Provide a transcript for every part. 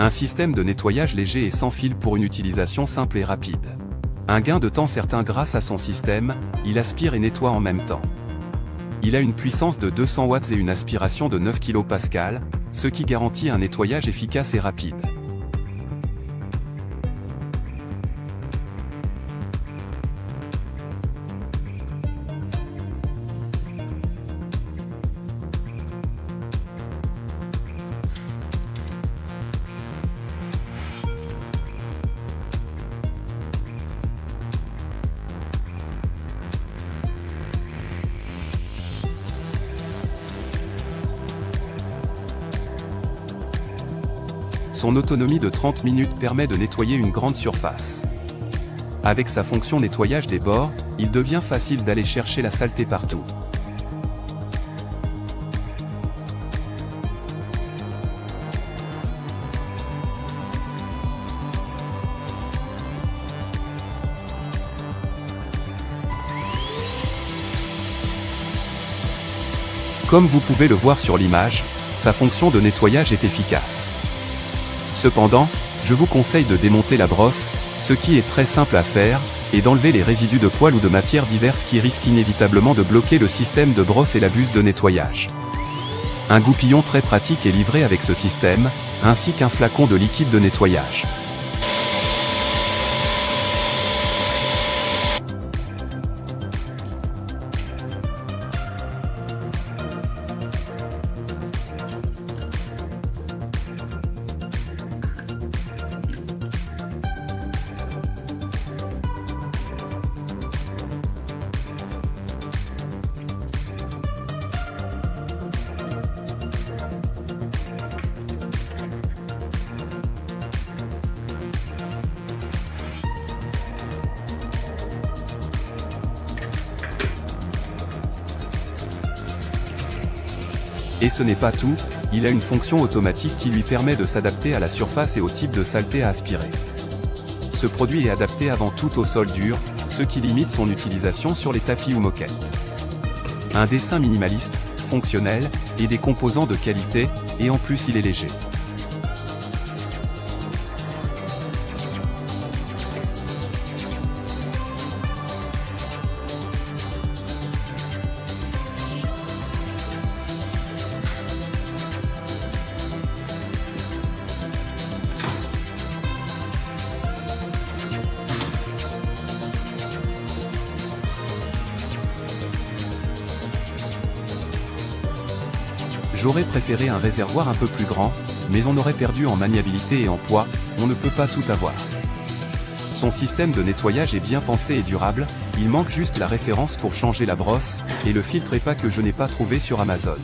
Un système de nettoyage léger et sans fil pour une utilisation simple et rapide. Un gain de temps certain grâce à son système, il aspire et nettoie en même temps. Il a une puissance de 200 watts et une aspiration de 9 kPa, ce qui garantit un nettoyage efficace et rapide. Son autonomie de 30 minutes permet de nettoyer une grande surface. Avec sa fonction nettoyage des bords, il devient facile d'aller chercher la saleté partout. Comme vous pouvez le voir sur l'image, sa fonction de nettoyage est efficace. Cependant, je vous conseille de démonter la brosse, ce qui est très simple à faire, et d'enlever les résidus de poils ou de matières diverses qui risquent inévitablement de bloquer le système de brosse et la buse de nettoyage. Un goupillon très pratique est livré avec ce système, ainsi qu'un flacon de liquide de nettoyage. Et ce n'est pas tout, il a une fonction automatique qui lui permet de s'adapter à la surface et au type de saleté à aspirer. Ce produit est adapté avant tout au sol dur, ce qui limite son utilisation sur les tapis ou moquettes. Un dessin minimaliste, fonctionnel, et des composants de qualité, et en plus il est léger. J'aurais préféré un réservoir un peu plus grand, mais on aurait perdu en maniabilité et en poids, on ne peut pas tout avoir. Son système de nettoyage est bien pensé et durable, il manque juste la référence pour changer la brosse, et le filtre EPA que je n'ai pas trouvé sur Amazon.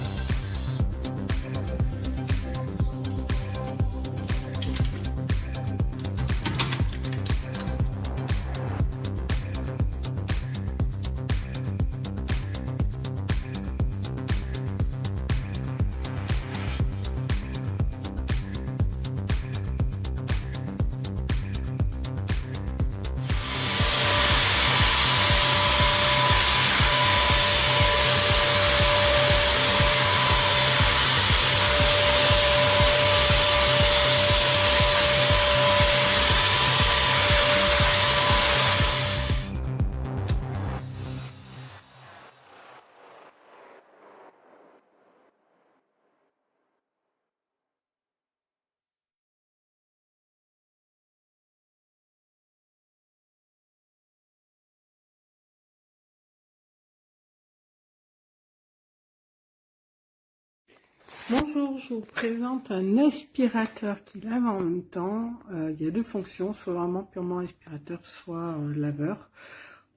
Bonjour, je vous présente un aspirateur qui lave en même temps. Il y a deux fonctions, soit vraiment purement aspirateur, soit laveur.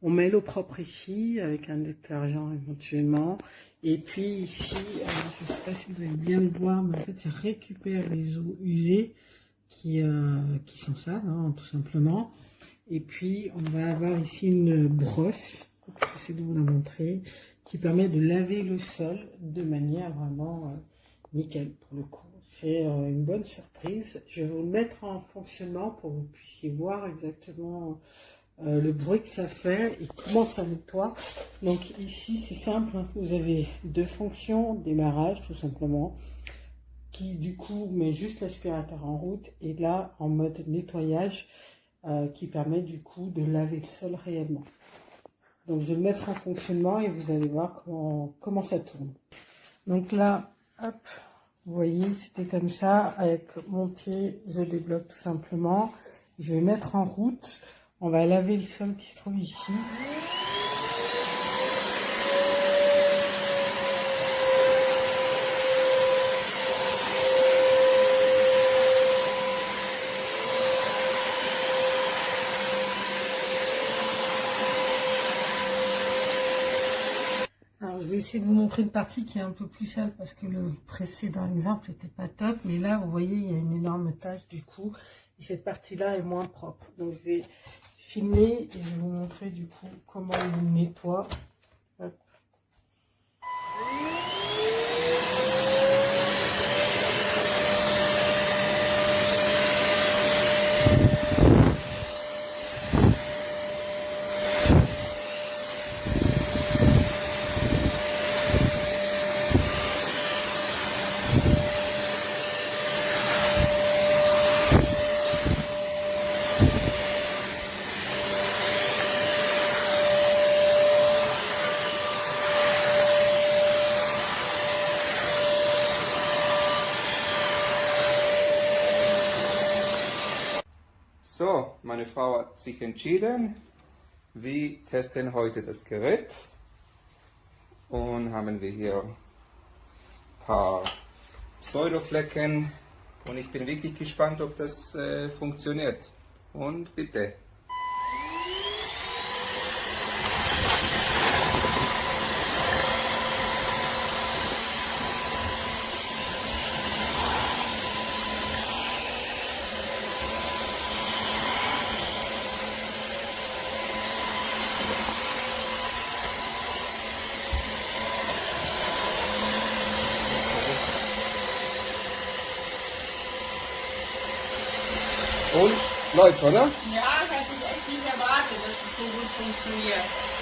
On met l'eau propre ici, avec un détergent éventuellement. Et puis ici, je ne sais pas si vous allez bien le voir, mais en fait, il récupère les eaux usées qui sont sales, hein, tout simplement. Et puis, on va avoir ici une brosse, j'essaie de vous la montrer, qui permet de laver le sol de manière vraiment nickel pour le coup. C'est une bonne surprise. Je vais vous le mettre en fonctionnement pour que vous puissiez voir exactement le bruit que ça fait et comment ça nettoie. Donc ici c'est simple, hein. Vous avez deux fonctions, démarrage tout simplement, qui du coup met juste l'aspirateur en route et là en mode nettoyage qui permet du coup de laver le sol réellement. Donc je vais le mettre en fonctionnement et vous allez voir comment ça tourne. Donc là, hop, vous voyez, c'était comme ça. Avec mon pied, je débloque tout simplement. Je vais mettre en route. On va laver le sol qui se trouve ici. Alors, je vais essayer de vous montrer une partie qui est un peu plus sale parce que le précédent exemple n'était pas top. Mais là, vous voyez, il y a une énorme tache du coup. Et cette partie-là est moins propre. Donc, je vais filmer et je vais vous montrer du coup comment il nettoie. Hop. So, meine Frau hat sich entschieden, wir testen heute das Gerät und haben wir hier ein paar Pseudoflecken und ich bin wirklich gespannt, ob das funktioniert. Und bitte. Und läuft, oder? Ja, ich hätte es echt nicht erwartet, dass es so gut funktioniert.